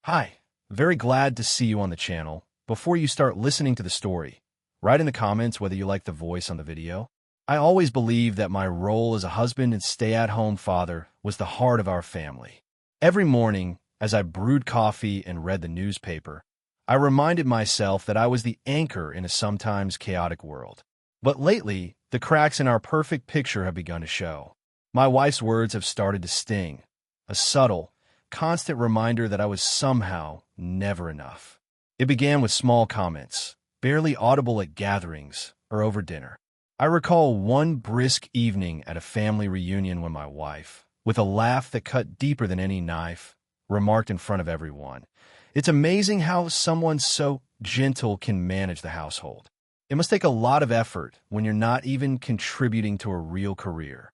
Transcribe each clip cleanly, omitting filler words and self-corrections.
Hi, very glad to see you on the channel. Before you start listening to the story, write in the comments whether you like the voice on the video. I always believed that my role as a husband and stay-at-home father was the heart of our family. Every morning, as I brewed coffee and read the newspaper, I reminded myself that I was the anchor in a sometimes chaotic world. But lately, the cracks in our perfect picture have begun to show. My wife's words have started to sting, a subtle, constant reminder that I was somehow never enough. It began with small comments, barely audible at gatherings or over dinner. I recall one brisk evening at a family reunion when my wife, with a laugh that cut deeper than any knife, remarked in front of everyone, "It's amazing how someone so gentle can manage the household. It must take a lot of effort when you're not even contributing to a real career."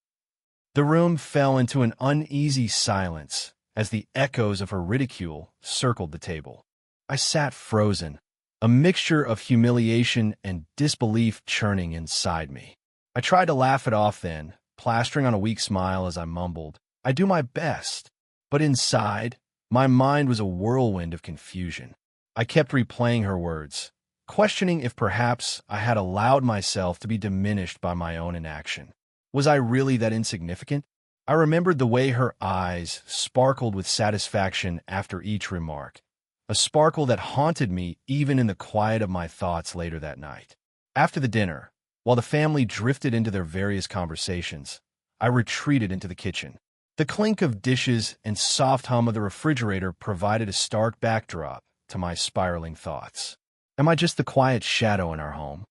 The room fell into an uneasy silence as the echoes of her ridicule circled the table. I sat frozen, a mixture of humiliation and disbelief churning inside me. I tried to laugh it off then, plastering on a weak smile as I mumbled, "I do my best." But inside, my mind was a whirlwind of confusion. I kept replaying her words, questioning if perhaps I had allowed myself to be diminished by my own inaction. Was I really that insignificant? I remembered the way her eyes sparkled with satisfaction after each remark, a sparkle that haunted me even in the quiet of my thoughts later that night. After the dinner, while the family drifted into their various conversations, I retreated into the kitchen. The clink of dishes and soft hum of the refrigerator provided a stark backdrop to my spiraling thoughts. Am I just the quiet shadow in our home?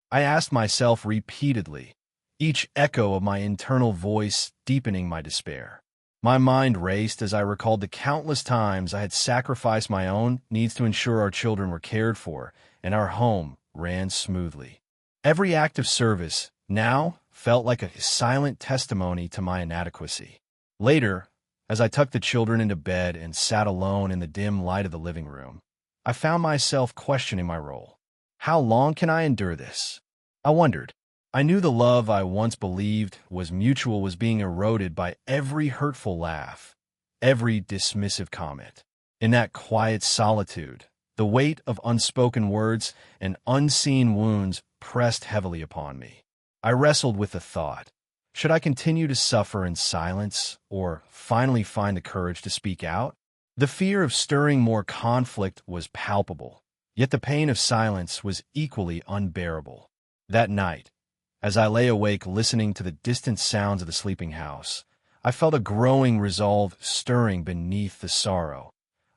I asked myself repeatedly, each echo of my internal voice deepening my despair. My mind raced as I recalled the countless times I had sacrificed my own needs to ensure our children were cared for and our home ran smoothly. Every act of service now felt like a silent testimony to my inadequacy. Later, as I tucked the children into bed and sat alone in the dim light of the living room, I found myself questioning my role. How long can I endure this? I wondered. I knew the love I once believed was mutual was being eroded by every hurtful laugh, every dismissive comment. In that quiet solitude, the weight of unspoken words and unseen wounds pressed heavily upon me. I wrestled with the thought, should I continue to suffer in silence or finally find the courage to speak out? The fear of stirring more conflict was palpable, yet the pain of silence was equally unbearable. That night, as I lay awake listening to the distant sounds of the sleeping house, I felt a growing resolve stirring beneath the sorrow,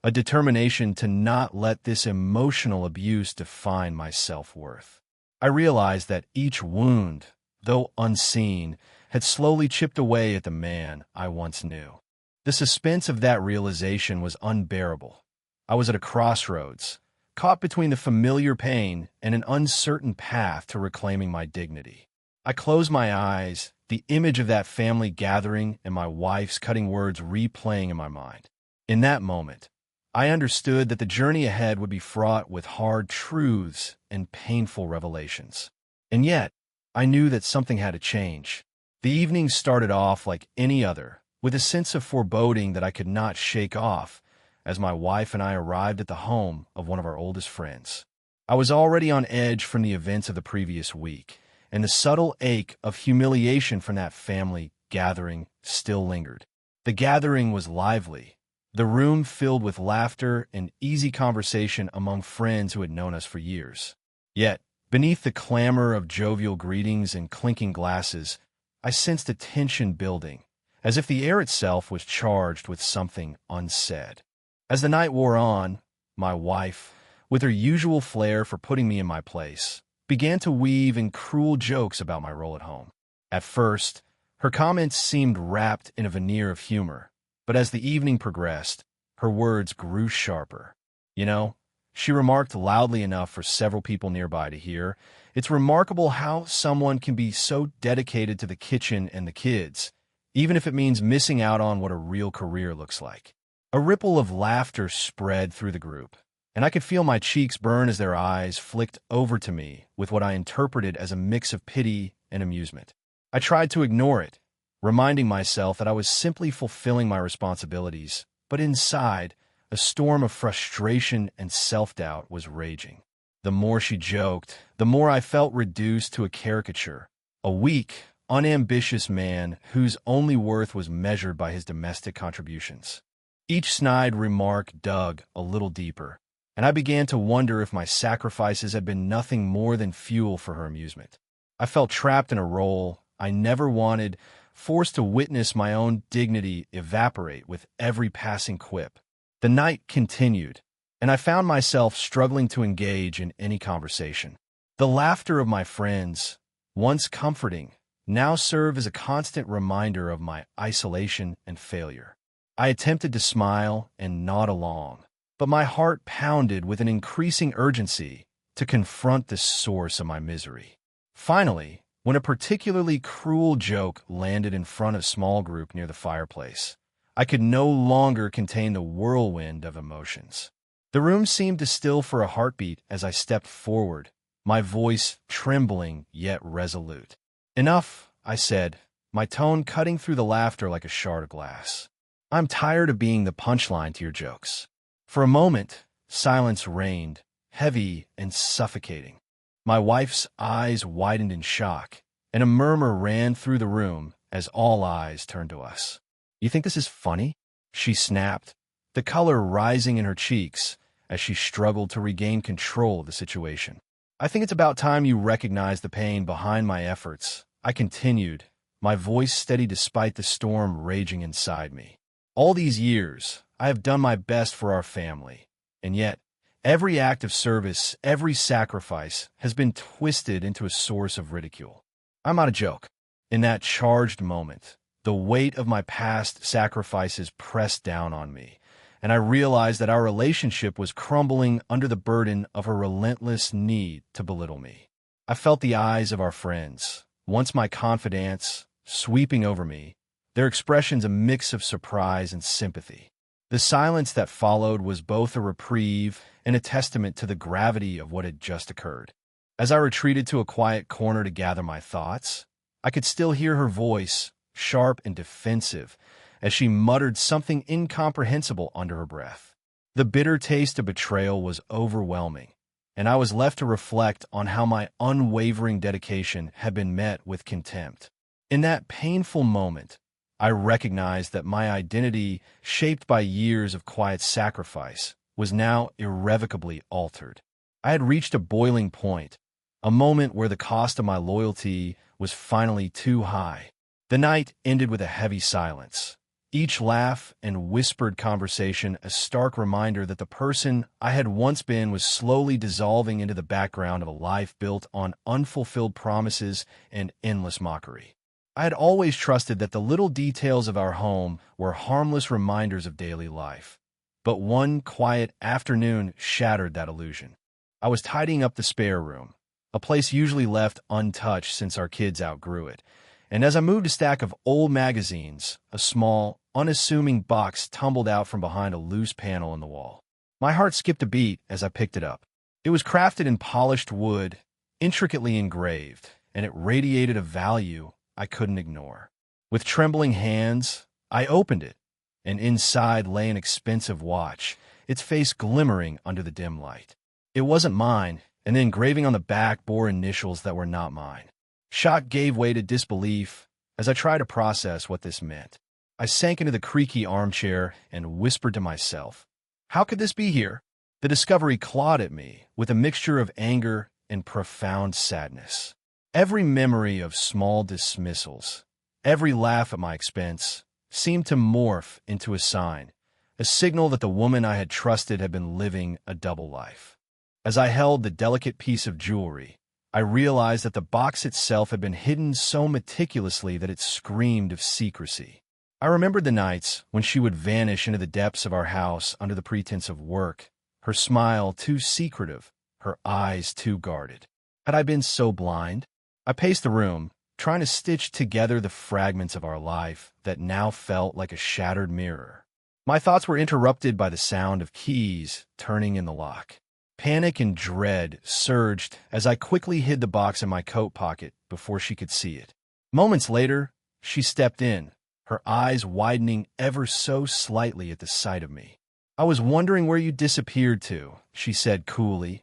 a determination to not let this emotional abuse define my self-worth. I realized that each wound, though unseen, had slowly chipped away at the man I once knew. The suspense of that realization was unbearable. I was at a crossroads, caught between the familiar pain and an uncertain path to reclaiming my dignity. I closed my eyes, the image of that family gathering and my wife's cutting words replaying in my mind. In that moment, I understood that the journey ahead would be fraught with hard truths and painful revelations. And yet, I knew that something had to change. The evening started off like any other, with a sense of foreboding that I could not shake off as my wife and I arrived at the home of one of our oldest friends. I was already on edge from the events of the previous week, and the subtle ache of humiliation from that family gathering still lingered. The gathering was lively, the room filled with laughter and easy conversation among friends who had known us for years. Yet, beneath the clamor of jovial greetings and clinking glasses, I sensed a tension building, as if the air itself was charged with something unsaid. As the night wore on, my wife, with her usual flair for putting me in my place, began to weave in cruel jokes about my role at home. At first, her comments seemed wrapped in a veneer of humor, but as the evening progressed, her words grew sharper. "You know," she remarked loudly enough for several people nearby to hear, "it's remarkable how someone can be so dedicated to the kitchen and the kids, even if it means missing out on what a real career looks like." A ripple of laughter spread through the group, and I could feel my cheeks burn as their eyes flicked over to me with what I interpreted as a mix of pity and amusement. I tried to ignore it, reminding myself that I was simply fulfilling my responsibilities, but inside, A storm of frustration and self-doubt was raging. The more she joked, the more I felt reduced to a caricature, a weak, unambitious man whose only worth was measured by his domestic contributions. Each snide remark dug a little deeper, and I began to wonder if my sacrifices had been nothing more than fuel for her amusement. I felt trapped in a role I never wanted, forced to witness my own dignity evaporate with every passing quip. The night continued, and I found myself struggling to engage in any conversation. The laughter of my friends, once comforting, now served as a constant reminder of my isolation and failure. I attempted to smile and nod along, but my heart pounded with an increasing urgency to confront the source of my misery. Finally, when a particularly cruel joke landed in front of a small group near the fireplace, I could no longer contain the whirlwind of emotions. The room seemed to still for a heartbeat as I stepped forward, my voice trembling yet resolute. "Enough," I said, my tone cutting through the laughter like a shard of glass. "I'm tired of being the punchline to your jokes." For a moment, silence reigned, heavy and suffocating. My wife's eyes widened in shock, and a murmur ran through the room as all eyes turned to us. "You think this is funny?" she snapped, the color rising in her cheeks as she struggled to regain control of the situation. "I think it's about time you recognize the pain behind my efforts," I continued, my voice steady despite the storm raging inside me. "All these years, I have done my best for our family, and yet, every act of service, every sacrifice has been twisted into a source of ridicule. I'm not a joke." In that charged moment, the weight of my past sacrifices pressed down on me, and I realized that our relationship was crumbling under the burden of her relentless need to belittle me. I felt the eyes of our friends, once my confidants, sweeping over me, their expressions a mix of surprise and sympathy. The silence that followed was both a reprieve and a testament to the gravity of what had just occurred. As I retreated to a quiet corner to gather my thoughts, I could still hear her voice, sharp and defensive, as she muttered something incomprehensible under her breath. The bitter taste of betrayal was overwhelming, and I was left to reflect on how my unwavering dedication had been met with contempt. In that painful moment, I recognized that my identity, shaped by years of quiet sacrifice, was now irrevocably altered. I had reached a boiling point, a moment where the cost of my loyalty was finally too high. The night ended with a heavy silence, each laugh and whispered conversation a stark reminder that the person I had once been was slowly dissolving into the background of a life built on unfulfilled promises and endless mockery. I had always trusted that the little details of our home were harmless reminders of daily life, but one quiet afternoon shattered that illusion. I was tidying up the spare room, a place usually left untouched since our kids outgrew it, and as I moved a stack of old magazines, a small, unassuming box tumbled out from behind a loose panel in the wall. My heart skipped a beat as I picked it up. It was crafted in polished wood, intricately engraved, and it radiated a value I couldn't ignore. With trembling hands, I opened it, and inside lay an expensive watch, its face glimmering under the dim light. It wasn't mine, and the engraving on the back bore initials that were not mine. Shock gave way to disbelief as I tried to process what this meant. I sank into the creaky armchair and whispered to myself, "How could this be here?" The discovery clawed at me with a mixture of anger and profound sadness. Every memory of small dismissals, every laugh at my expense, seemed to morph into a sign, a signal that the woman I had trusted had been living a double life. As I held the delicate piece of jewelry, I realized that the box itself had been hidden so meticulously that it screamed of secrecy. I remembered the nights when she would vanish into the depths of our house under the pretense of work, her smile too secretive, her eyes too guarded. Had I been so blind? I paced the room, trying to stitch together the fragments of our life that now felt like a shattered mirror. My thoughts were interrupted by the sound of keys turning in the lock. Panic and dread surged as I quickly hid the box in my coat pocket before she could see it. Moments later, she stepped in, her eyes widening ever so slightly at the sight of me. I was wondering where you disappeared to, she said coolly,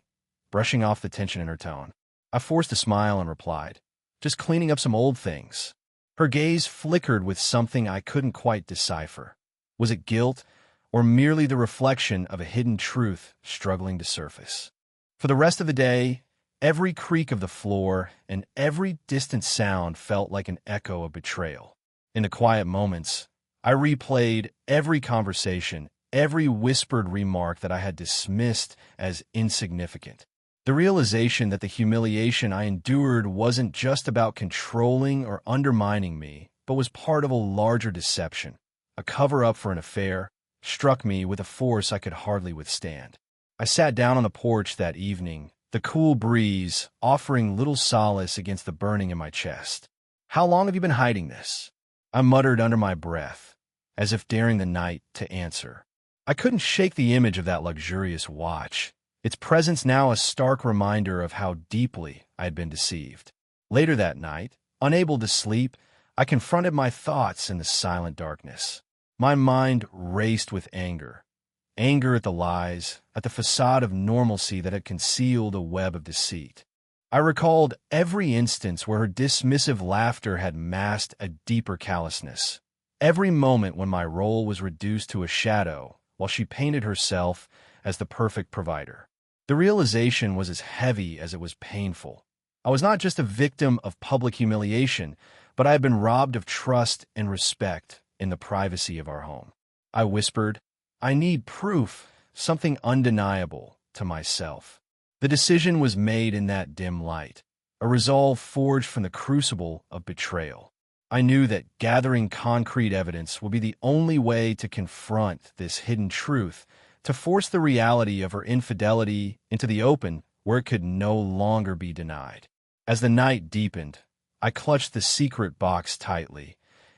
brushing off the tension in her tone. I forced a smile and replied, just cleaning up some old things. Her gaze flickered with something I couldn't quite decipher. Was it guilt, or merely the reflection of a hidden truth struggling to surface? For the rest of the day, every creak of the floor and every distant sound felt like an echo of betrayal. In the quiet moments, I replayed every conversation, every whispered remark that I had dismissed as insignificant. The realization that the humiliation I endured wasn't just about controlling or undermining me, but was part of a larger deception, a cover-up for an affair, struck me with a force I could hardly withstand. I sat down on the porch that evening, the cool breeze offering little solace against the burning in my chest. How long have you been hiding this? I muttered under my breath, as if daring the night to answer. I couldn't shake the image of that luxurious watch, its presence now a stark reminder of how deeply I had been deceived. Later that night, unable to sleep, I confronted my thoughts in the silent darkness. My mind raced with anger. Anger at the lies, at the facade of normalcy that had concealed a web of deceit. I recalled every instance where her dismissive laughter had masked a deeper callousness. Every moment when my role was reduced to a shadow, while she painted herself as the perfect provider. The realization was as heavy as it was painful. I was not just a victim of public humiliation, but I had been robbed of trust and respect in the privacy of our home. I whispered, I need proof, something undeniable, to myself. The decision was made in that dim light, a resolve forged from the crucible of betrayal. I knew that gathering concrete evidence would be the only way to confront this hidden truth, to force the reality of her infidelity into the open where it could no longer be denied. As the night deepened, I clutched the secret box tightly,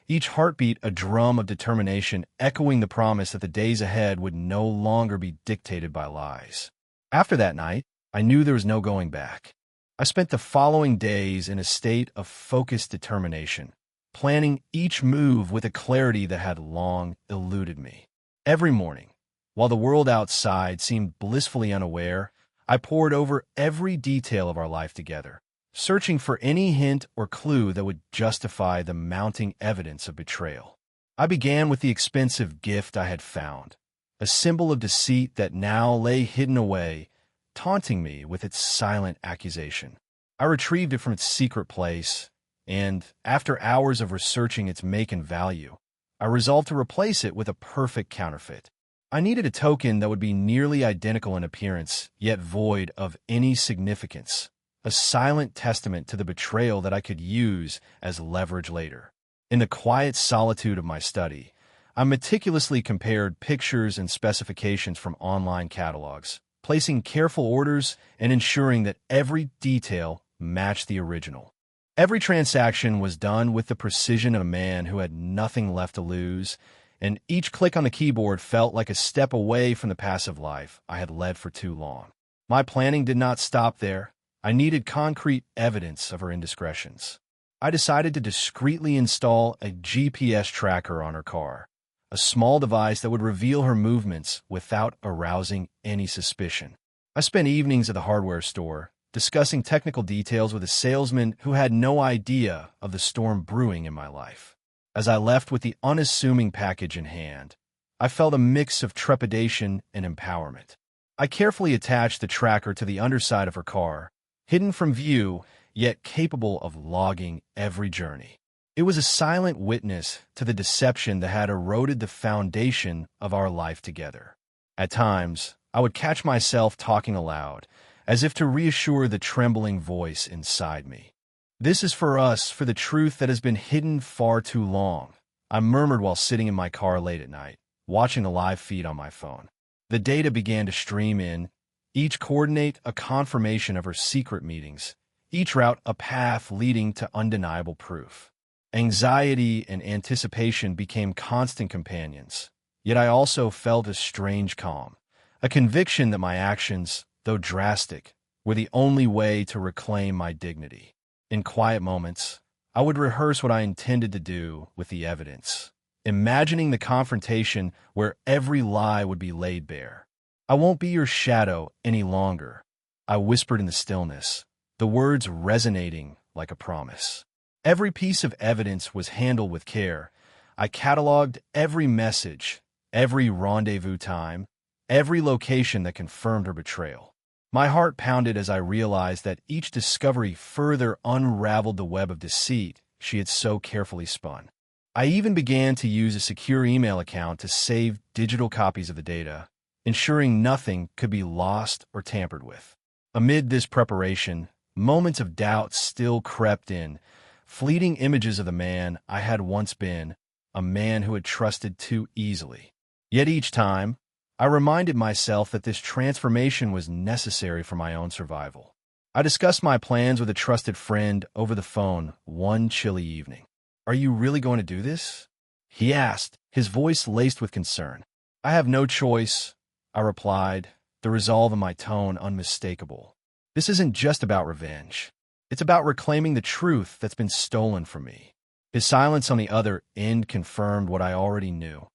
each heartbeat a drum of determination echoing the promise that the days ahead would no longer be dictated by lies. After that night, I knew there was no going back. I spent the following days in a state of focused determination, planning each move with a clarity that had long eluded me. Every morning, while the world outside seemed blissfully unaware, I pored over every detail of our life together, searching for any hint or clue that would justify the mounting evidence of betrayal. I began with the expensive gift I had found, a symbol of deceit that now lay hidden away, taunting me with its silent accusation. I retrieved it from its secret place, and, after hours of researching its make and value, I resolved to replace it with a perfect counterfeit. I needed a token that would be nearly identical in appearance, yet void of any significance, a silent testament to the betrayal that I could use as leverage later. In the quiet solitude of my study, I meticulously compared pictures and specifications from online catalogs, placing careful orders and ensuring that every detail matched the original. Every transaction was done with the precision of a man who had nothing left to lose, and each click on the keyboard felt like a step away from the passive life I had led for too long. My planning did not stop there. I needed concrete evidence of her indiscretions. I decided to discreetly install a GPS tracker on her car, a small device that would reveal her movements without arousing any suspicion. I spent evenings at the hardware store, discussing technical details with a salesman who had no idea of the storm brewing in my life. As I left with the unassuming package in hand, I felt a mix of trepidation and empowerment. I carefully attached the tracker to the underside of her car, hidden from view, yet capable of logging every journey. It was a silent witness to the deception that had eroded the foundation of our life together. At times, I would catch myself talking aloud, as if to reassure the trembling voice inside me. This is for us, for the truth that has been hidden far too long, I murmured while sitting in my car late at night, watching the live feed on my phone. The data began to stream in, each coordinate a confirmation of her secret meetings, each route a path leading to undeniable proof. Anxiety and anticipation became constant companions, yet I also felt a strange calm, a conviction that my actions, though drastic, were the only way to reclaim my dignity. In quiet moments, I would rehearse what I intended to do with the evidence, imagining the confrontation where every lie would be laid bare. "I won't be your shadow any longer," I whispered in the stillness, the words resonating like a promise. Every piece of evidence was handled with care. I cataloged every message, every rendezvous time, every location that confirmed her betrayal. My heart pounded as I realized that each discovery further unraveled the web of deceit she had so carefully spun. I even began to use a secure email account to save digital copies of the data, ensuring nothing could be lost or tampered with. Amid this preparation, moments of doubt still crept in, fleeting images of the man I had once been, a man who had trusted too easily. Yet each time, I reminded myself that this transformation was necessary for my own survival. I discussed my plans with a trusted friend over the phone one chilly evening. "Are you really going to do this?" he asked, his voice laced with concern. "I have no choice," I replied, the resolve in my tone unmistakable. "This isn't just about revenge. It's about reclaiming the truth that's been stolen from me." His silence on the other end confirmed what I already knew.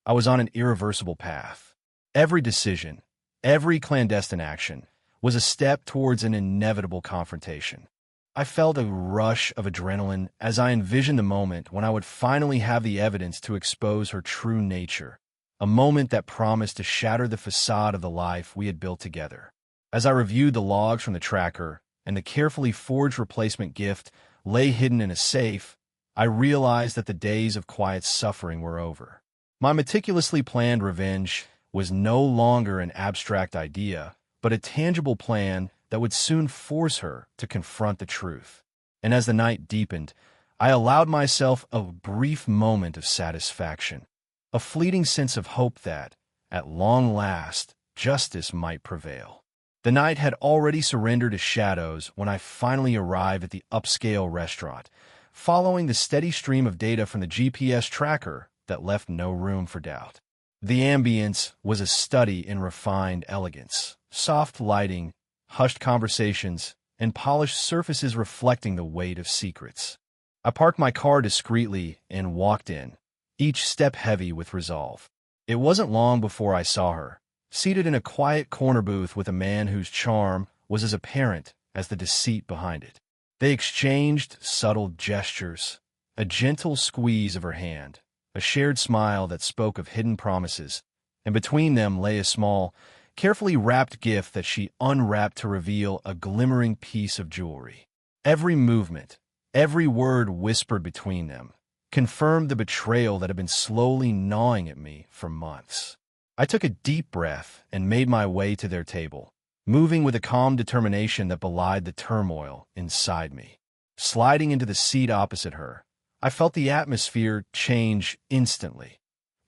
I was on an irreversible path. Every decision, every clandestine action, was a step towards an inevitable confrontation. I felt a rush of adrenaline as I envisioned the moment when I would finally have the evidence to expose her true nature, a moment that promised to shatter the facade of the life we had built together. As I reviewed the logs from the tracker and the carefully forged replacement gift lay hidden in a safe, I realized that the days of quiet suffering were over. My meticulously planned revenge was no longer an abstract idea, but a tangible plan that would soon force her to confront the truth. And as the night deepened, I allowed myself a brief moment of satisfaction, a fleeting sense of hope that, at long last, justice might prevail. The night had already surrendered to shadows when I finally arrived at the upscale restaurant, following the steady stream of data from the GPS tracker that left no room for doubt. The ambience was a study in refined elegance, soft lighting, hushed conversations, and polished surfaces reflecting the weight of secrets. I parked my car discreetly and walked in, each step heavy with resolve. It wasn't long before I saw her, seated in a quiet corner booth with a man whose charm was as apparent as the deceit behind it. They exchanged subtle gestures, a gentle squeeze of her hand, a shared smile that spoke of hidden promises, and between them lay a small, carefully wrapped gift that she unwrapped to reveal a glimmering piece of jewelry. Every movement, every word whispered between them, confirmed the betrayal that had been slowly gnawing at me for months. I took a deep breath and made my way to their table, moving with a calm determination that belied the turmoil inside me. Sliding into the seat opposite her, I felt the atmosphere change instantly.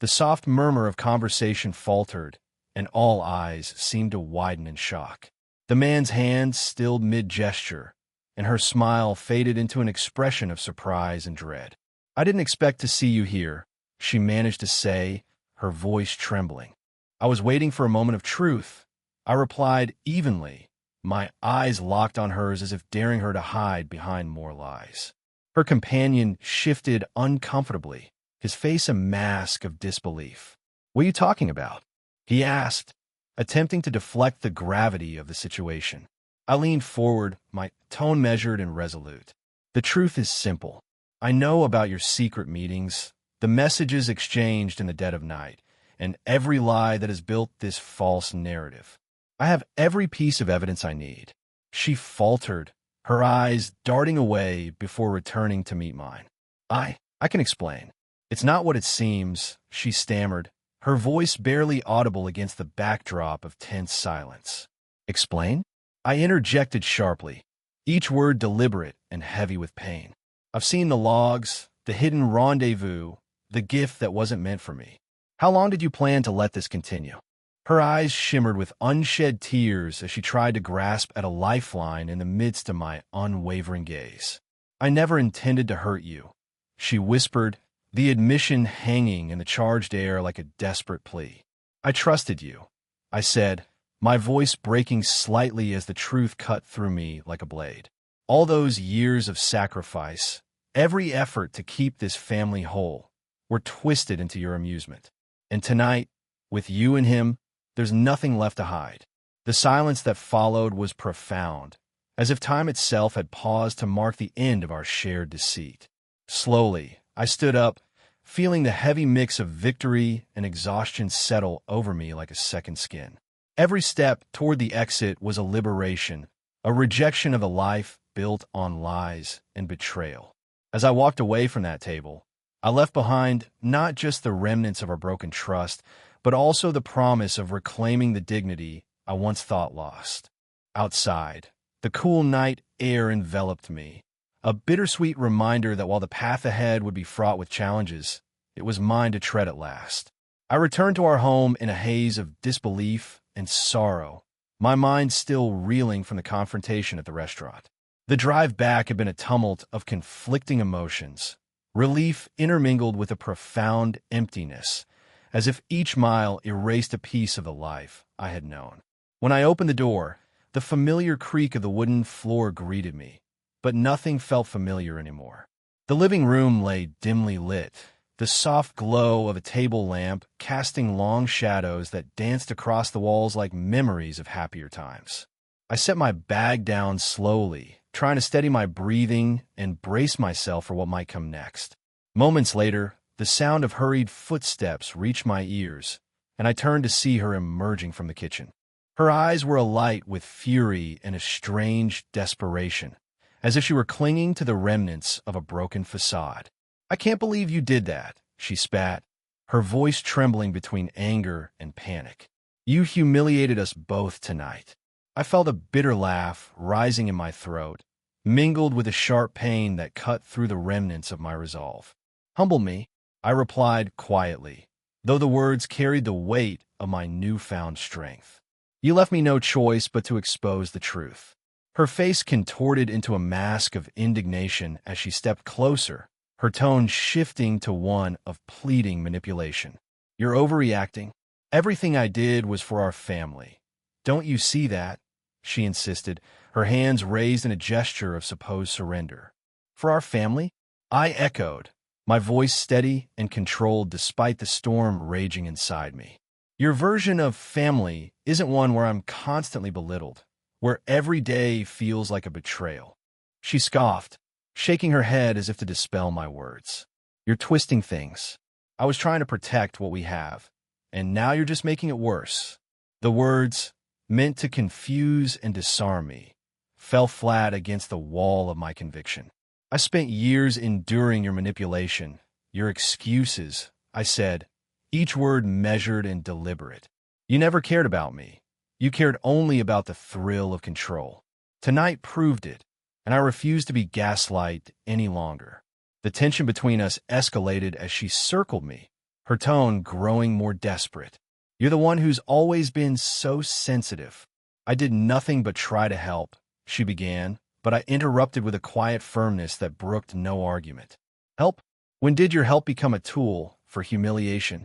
The soft murmur of conversation faltered, and all eyes seemed to widen in shock. The man's hand stilled mid-gesture, and her smile faded into an expression of surprise and dread. "I didn't expect to see you here," she managed to say, her voice trembling. "I was waiting for a moment of truth," I replied evenly, my eyes locked on hers as if daring her to hide behind more lies. Her companion shifted uncomfortably, his face a mask of disbelief. "What are you talking about?" he asked, attempting to deflect the gravity of the situation. I leaned forward, my tone measured and resolute. "The truth is simple. I know about your secret meetings, the messages exchanged in the dead of night, and every lie that has built this false narrative. I have every piece of evidence I need." She faltered, her eyes darting away before returning to meet mine. I can explain. "It's not what it seems," she stammered, her voice barely audible against the backdrop of tense silence. "Explain?" I interjected sharply, each word deliberate and heavy with pain. "I've seen the logs, the hidden rendezvous, the gift that wasn't meant for me. How long did you plan to let this continue?" Her eyes shimmered with unshed tears as she tried to grasp at a lifeline in the midst of my unwavering gaze. "I never intended to hurt you," she whispered, the admission hanging in the charged air like a desperate plea. "I trusted you," I said, my voice breaking slightly as the truth cut through me like a blade. "All those years of sacrifice, every effort to keep this family whole, were twisted into your amusement. And tonight, with you and him, there's nothing left to hide. The silence that followed was profound, as if time itself had paused to mark the end of our shared deceit. Slowly, I stood up, feeling the heavy mix of victory and exhaustion settle over me like a second skin. Every step toward the exit was a liberation, a rejection of a life built on lies and betrayal. As I walked away from that table, I left behind not just the remnants of our broken trust, but also the promise of reclaiming the dignity I once thought lost. Outside, the cool night air enveloped me, a bittersweet reminder that while the path ahead would be fraught with challenges, it was mine to tread at last. I returned to our home in a haze of disbelief and sorrow, my mind still reeling from the confrontation at the restaurant. The drive back had been a tumult of conflicting emotions, relief intermingled with a profound emptiness, as if each mile erased a piece of the life I had known. When I opened the door, the familiar creak of the wooden floor greeted me, but nothing felt familiar anymore. The living room lay dimly lit, the soft glow of a table lamp casting long shadows that danced across the walls like memories of happier times. I set my bag down slowly, trying to steady my breathing and brace myself for what might come next. Moments later, the sound of hurried footsteps reached my ears, and I turned to see her emerging from the kitchen. Her eyes were alight with fury and a strange desperation, as if she were clinging to the remnants of a broken facade. "I can't believe you did that," she spat, her voice trembling between anger and panic. "You humiliated us both tonight." I felt a bitter laugh rising in my throat, mingled with a sharp pain that cut through the remnants of my resolve. "Humble me," I replied quietly, though the words carried the weight of my newfound strength. "You left me no choice but to expose the truth." Her face contorted into a mask of indignation as she stepped closer, her tone shifting to one of pleading manipulation. "You're overreacting. Everything I did was for our family. Don't you see that?" she insisted, her hands raised in a gesture of supposed surrender. "For our family?" I echoed, my voice steady and controlled despite the storm raging inside me. "Your version of family isn't one where I'm constantly belittled, where every day feels like a betrayal." She scoffed, shaking her head as if to dispel my words. "You're twisting things. I was trying to protect what we have, and now you're just making it worse." The words, meant to confuse and disarm me, fell flat against the wall of my conviction. "I spent years enduring your manipulation, your excuses," I said, each word measured and deliberate. "You never cared about me. You cared only about the thrill of control. Tonight proved it, and I refused to be gaslight any longer." The tension between us escalated as she circled me, her tone growing more desperate. "You're the one who's always been so sensitive." "I did nothing but try to help," she began, but I interrupted with a quiet firmness that brooked no argument. "Help? When did your help become a tool for humiliation?"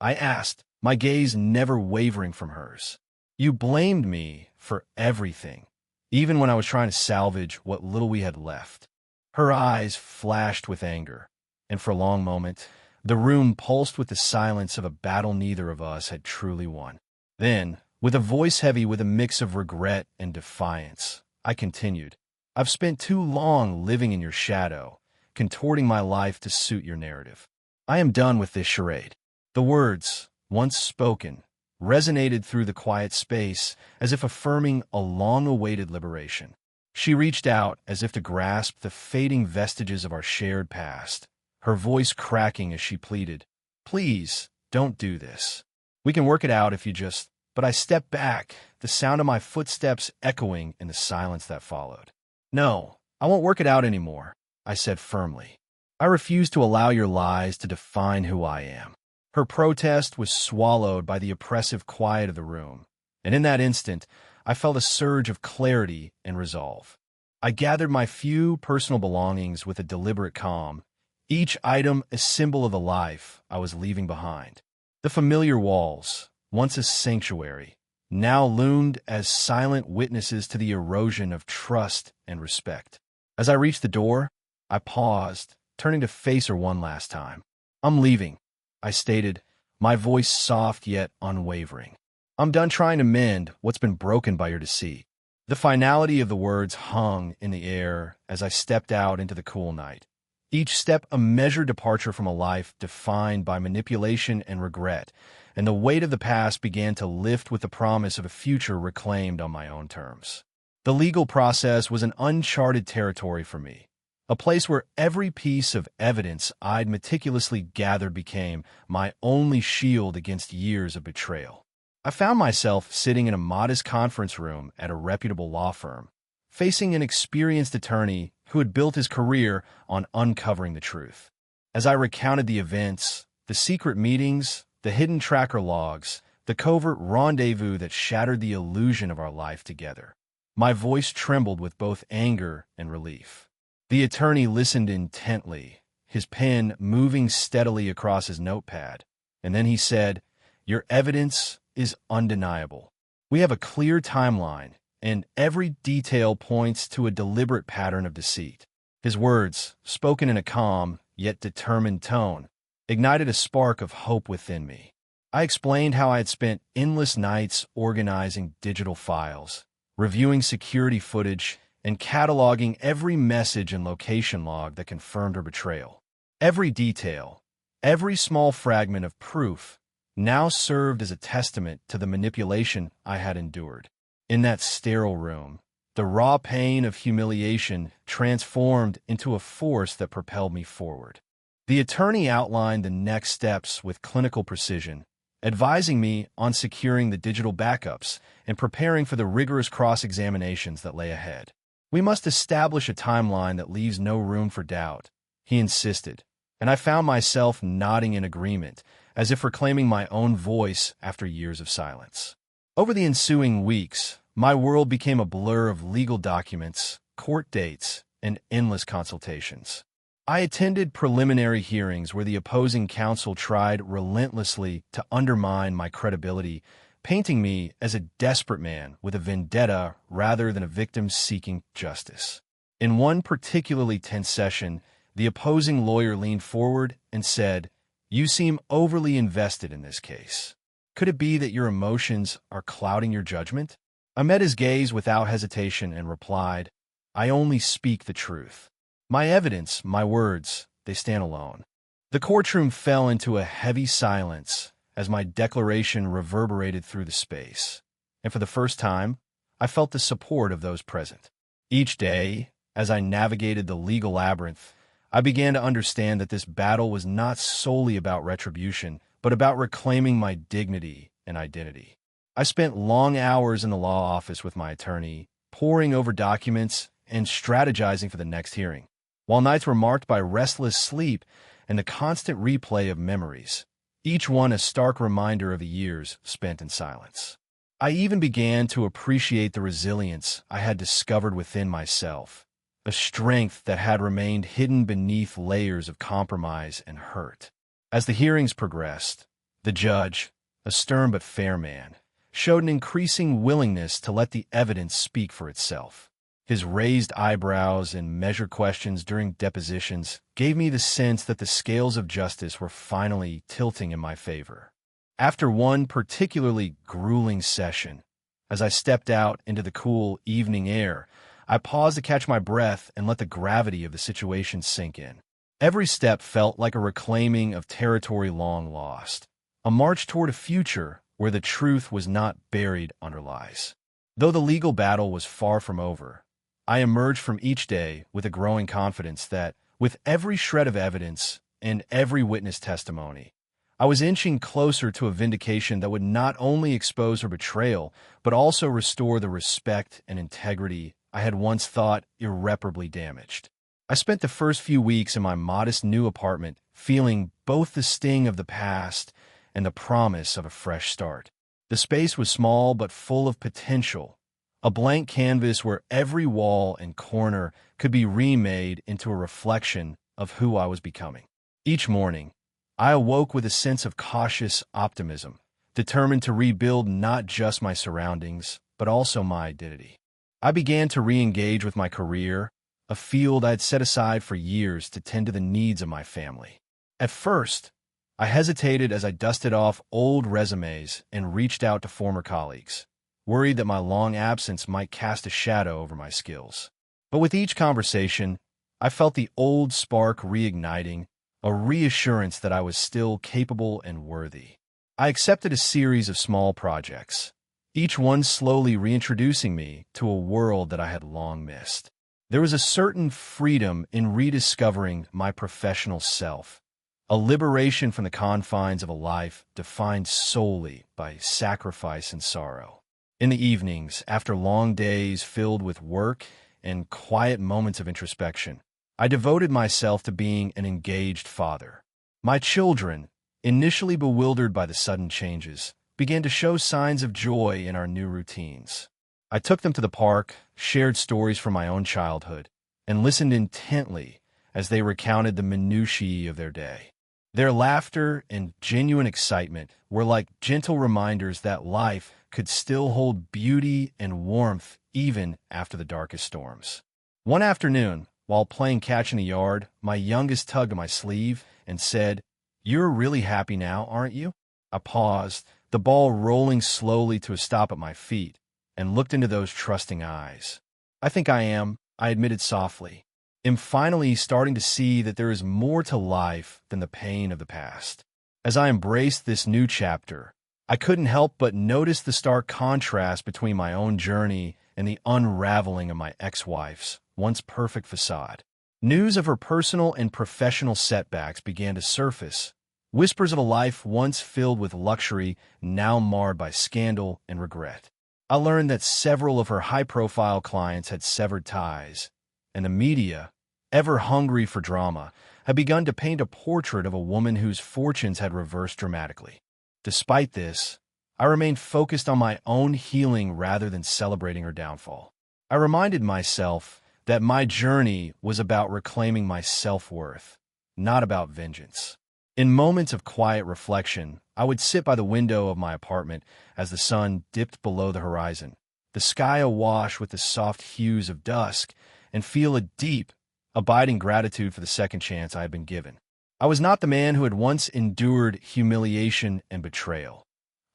I asked, my gaze never wavering from hers. "You blamed me for everything, even when I was trying to salvage what little we had left." Her eyes flashed with anger, and for a long moment, the room pulsed with the silence of a battle neither of us had truly won. Then, with a voice heavy with a mix of regret and defiance, I continued, "I've spent too long living in your shadow, contorting my life to suit your narrative. I am done with this charade." The words, once spoken, resonated through the quiet space as if affirming a long-awaited liberation. She reached out as if to grasp the fading vestiges of our shared past, her voice cracking as she pleaded, "Please, don't do this. We can work it out if you just—" But I stepped back, the sound of my footsteps echoing in the silence that followed. "No, I won't work it out anymore," I said firmly. "I refuse to allow your lies to define who I am." Her protest was swallowed by the oppressive quiet of the room, and in that instant, I felt a surge of clarity and resolve. I gathered my few personal belongings with a deliberate calm, each item a symbol of the life I was leaving behind. The familiar walls, once a sanctuary, now loomed as silent witnesses to the erosion of trust and respect. As I reached the door, I paused, turning to face her one last time. I'm leaving, I stated, my voice soft yet unwavering. I'm done trying to mend what's been broken by your deceit. The finality of the words hung in the air as I stepped out into the cool night. Each step a measured departure from a life defined by manipulation and regret, and the weight of the past began to lift with the promise of a future reclaimed on my own terms. The legal process was an uncharted territory for me, a place where every piece of evidence I'd meticulously gathered became my only shield against years of betrayal. I found myself sitting in a modest conference room at a reputable law firm, facing an experienced attorney who had built his career on uncovering the truth. As I recounted the events, the secret meetings, the hidden tracker logs, the covert rendezvous that shattered the illusion of our life together, my voice trembled with both anger and relief. The attorney listened intently, his pen moving steadily across his notepad, and then he said, "Your evidence is undeniable. We have a clear timeline, and every detail points to a deliberate pattern of deceit." His words, spoken in a calm yet determined tone, ignited a spark of hope within me. I explained how I had spent endless nights organizing digital files, reviewing security footage, and cataloging every message and location log that confirmed her betrayal. Every detail, every small fragment of proof, now served as a testament to the manipulation I had endured. In that sterile room, the raw pain of humiliation transformed into a force that propelled me forward. The attorney outlined the next steps with clinical precision, advising me on securing the digital backups and preparing for the rigorous cross-examinations that lay ahead. "We must establish a timeline that leaves no room for doubt," he insisted, and I found myself nodding in agreement, as if reclaiming my own voice after years of silence. Over the ensuing weeks, my world became a blur of legal documents, court dates, and endless consultations. I attended preliminary hearings where the opposing counsel tried relentlessly to undermine my credibility, painting me as a desperate man with a vendetta rather than a victim seeking justice. In one particularly tense session, the opposing lawyer leaned forward and said, "You seem overly invested in this case. Could it be that your emotions are clouding your judgment?" I met his gaze without hesitation and replied, "I only speak the truth. My evidence, my words, they stand alone." The courtroom fell into a heavy silence as my declaration reverberated through the space, and for the first time, I felt the support of those present. Each day, as I navigated the legal labyrinth, I began to understand that this battle was not solely about retribution, but about reclaiming my dignity and identity. I spent long hours in the law office with my attorney, poring over documents and strategizing for the next hearing, while nights were marked by restless sleep and the constant replay of memories, each one a stark reminder of the years spent in silence. I even began to appreciate the resilience I had discovered within myself, a strength that had remained hidden beneath layers of compromise and hurt. As the hearings progressed, the judge, a stern but fair man, showed an increasing willingness to let the evidence speak for itself. His raised eyebrows and measured questions during depositions gave me the sense that the scales of justice were finally tilting in my favor. After one particularly grueling session, as I stepped out into the cool evening air, I paused to catch my breath and let the gravity of the situation sink in. Every step felt like a reclaiming of territory long lost, a march toward a future where the truth was not buried under lies. Though the legal battle was far from over, I emerged from each day with a growing confidence that, with every shred of evidence and every witness testimony, I was inching closer to a vindication that would not only expose her betrayal, but also restore the respect and integrity I had once thought irreparably damaged. I spent the first few weeks in my modest new apartment feeling both the sting of the past and the promise of a fresh start. The space was small but full of potential, a blank canvas where every wall and corner could be remade into a reflection of who I was becoming. Each morning, I awoke with a sense of cautious optimism, determined to rebuild not just my surroundings, but also my identity. I began to re-engage with my career, a field I had set aside for years to tend to the needs of my family. At first, I hesitated as I dusted off old resumes and reached out to former colleagues, worried that my long absence might cast a shadow over my skills. But with each conversation, I felt the old spark reigniting, a reassurance that I was still capable and worthy. I accepted a series of small projects, each one slowly reintroducing me to a world that I had long missed. There was a certain freedom in rediscovering my professional self, a liberation from the confines of a life defined solely by sacrifice and sorrow. In the evenings, after long days filled with work and quiet moments of introspection, I devoted myself to being an engaged father. My children, initially bewildered by the sudden changes, began to show signs of joy in our new routines. I took them to the park, shared stories from my own childhood, and listened intently as they recounted the minutiae of their day. Their laughter and genuine excitement were like gentle reminders that life could still hold beauty and warmth even after the darkest storms. One afternoon, while playing catch in the yard, my youngest tugged at my sleeve and said, "You're really happy now, aren't you?" I paused, the ball rolling slowly to a stop at my feet, and looked into those trusting eyes. "I think I am," I admitted softly. "I'm finally starting to see that there is more to life than the pain of the past." As I embraced this new chapter, I couldn't help but notice the stark contrast between my own journey and the unraveling of my ex-wife's once perfect facade. News of her personal and professional setbacks began to surface, whispers of a life once filled with luxury, now marred by scandal and regret. I learned that several of her high-profile clients had severed ties, and the media, ever hungry for drama, had begun to paint a portrait of a woman whose fortunes had reversed dramatically. Despite this, I remained focused on my own healing rather than celebrating her downfall. I reminded myself that my journey was about reclaiming my self-worth, not about vengeance. In moments of quiet reflection, I would sit by the window of my apartment as the sun dipped below the horizon, the sky awash with the soft hues of dusk, and feel a deep, abiding gratitude for the second chance I had been given. I was not the man who had once endured humiliation and betrayal.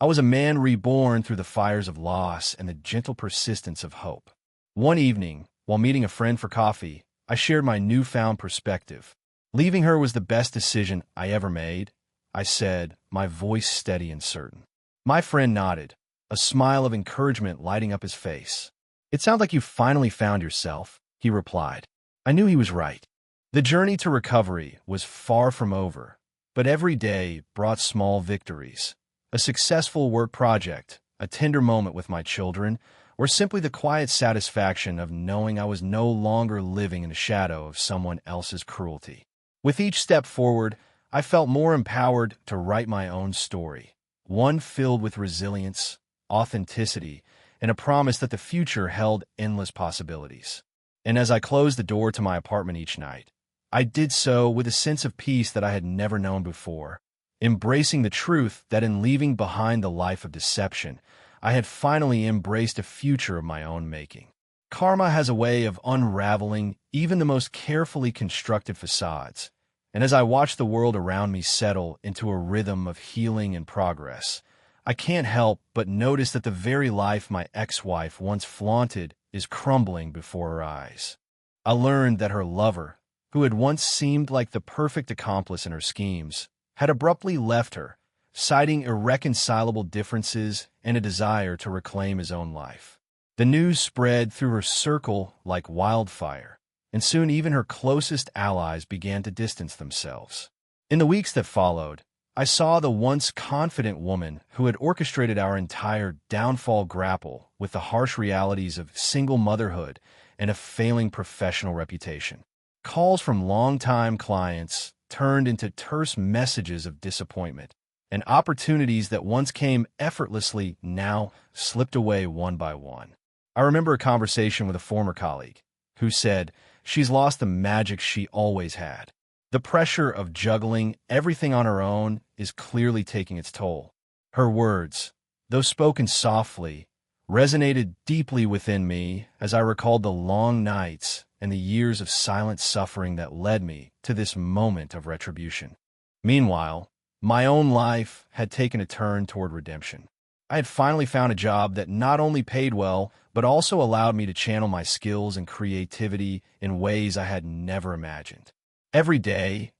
I was a man reborn through the fires of loss and the gentle persistence of hope. One evening, while meeting a friend for coffee, I shared my newfound perspective. "Leaving her was the best decision I ever made," I said, my voice steady and certain. My friend nodded, a smile of encouragement lighting up his face. "It sounds like you finally found yourself," he replied. I knew he was right. The journey to recovery was far from over, but every day brought small victories. A successful work project, a tender moment with my children, or simply the quiet satisfaction of knowing I was no longer living in the shadow of someone else's cruelty. With each step forward, I felt more empowered to write my own story, one filled with resilience, authenticity, and a promise that the future held endless possibilities. And as I closed the door to my apartment each night, I did so with a sense of peace that I had never known before, embracing the truth that in leaving behind the life of deception, I had finally embraced a future of my own making. Karma has a way of unraveling even the most carefully constructed facades, and as I watch the world around me settle into a rhythm of healing and progress, I can't help but notice that the very life my ex-wife once flaunted is crumbling before her eyes. I learned that her lover, who had once seemed like the perfect accomplice in her schemes, had abruptly left her, citing irreconcilable differences and a desire to reclaim his own life. The news spread through her circle like wildfire, and soon even her closest allies began to distance themselves. In the weeks that followed, I saw the once confident woman who had orchestrated our entire downfall grapple with the harsh realities of single motherhood and a failing professional reputation. Calls from longtime clients turned into terse messages of disappointment, and opportunities that once came effortlessly now slipped away one by one. I remember a conversation with a former colleague who said she's lost the magic she always had. The pressure of juggling everything on her own is clearly taking its toll. Her words, though spoken softly, resonated deeply within me as I recalled the long nights and the years of silent suffering that led me to this moment of retribution. Meanwhile, my own life had taken a turn toward redemption. I had finally found a job that not only paid well, but also allowed me to channel my skills and creativity in ways I had never imagined. Every day,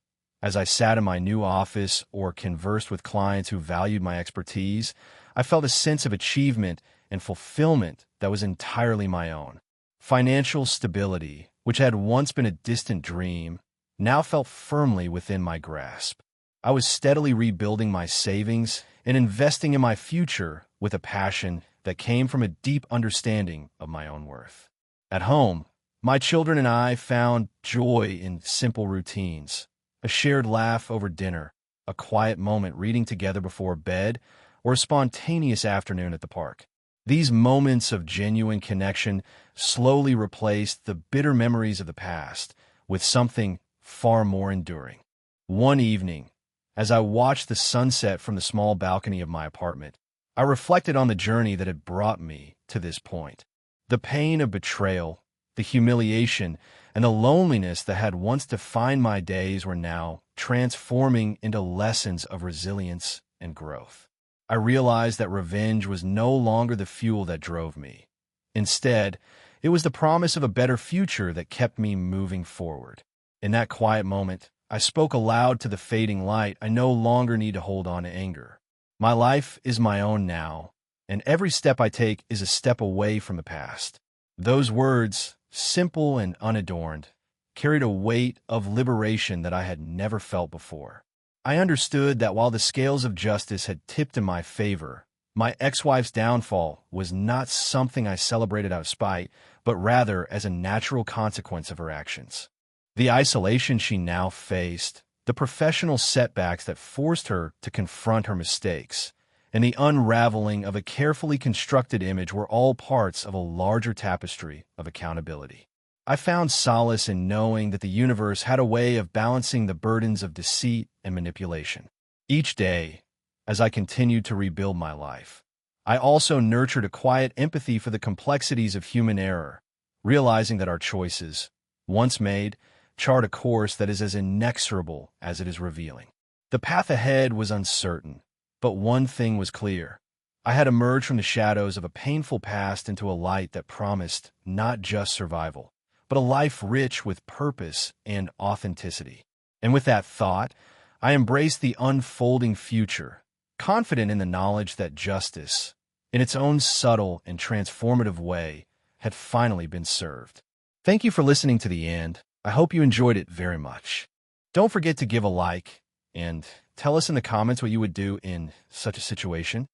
as I sat in my new office or conversed with clients who valued my expertise, I felt a sense of achievement and fulfillment that was entirely my own. Financial stability, which had once been a distant dream, now felt firmly within my grasp. I was steadily rebuilding my savings and investing in my future with a passion that came from a deep understanding of my own worth. At home, my children and I found joy in simple routines, a shared laugh over dinner, a quiet moment reading together before bed, or a spontaneous afternoon at the park. These moments of genuine connection slowly replaced the bitter memories of the past with something far more enduring. One evening, as I watched the sunset from the small balcony of my apartment, I reflected on the journey that had brought me to this point. The pain of betrayal, the humiliation, and the loneliness that had once defined my days were now transforming into lessons of resilience and growth. I realized that revenge was no longer the fuel that drove me. Instead, it was the promise of a better future that kept me moving forward. In that quiet moment, I spoke aloud to the fading light. I no longer need to hold on to anger. My life is my own now, and every step I take is a step away from the past. Those words, simple and unadorned, carried a weight of liberation that I had never felt before. I understood that while the scales of justice had tipped in my favor, my ex-wife's downfall was not something I celebrated out of spite, but rather as a natural consequence of her actions. The isolation she now faced, the professional setbacks that forced her to confront her mistakes, and the unraveling of a carefully constructed image were all parts of a larger tapestry of accountability. I found solace in knowing that the universe had a way of balancing the burdens of deceit and manipulation. Each day, as I continued to rebuild my life, I also nurtured a quiet empathy for the complexities of human error, realizing that our choices, once made, chart a course that is as inexorable as it is revealing. The path ahead was uncertain, but one thing was clear. I had emerged from the shadows of a painful past into a light that promised not just survival, but a life rich with purpose and authenticity. And with that thought, I embraced the unfolding future, confident in the knowledge that justice, in its own subtle and transformative way, had finally been served. Thank you for listening to the end. I hope you enjoyed it very much. Don't forget to give a like and tell us in the comments what you would do in such a situation.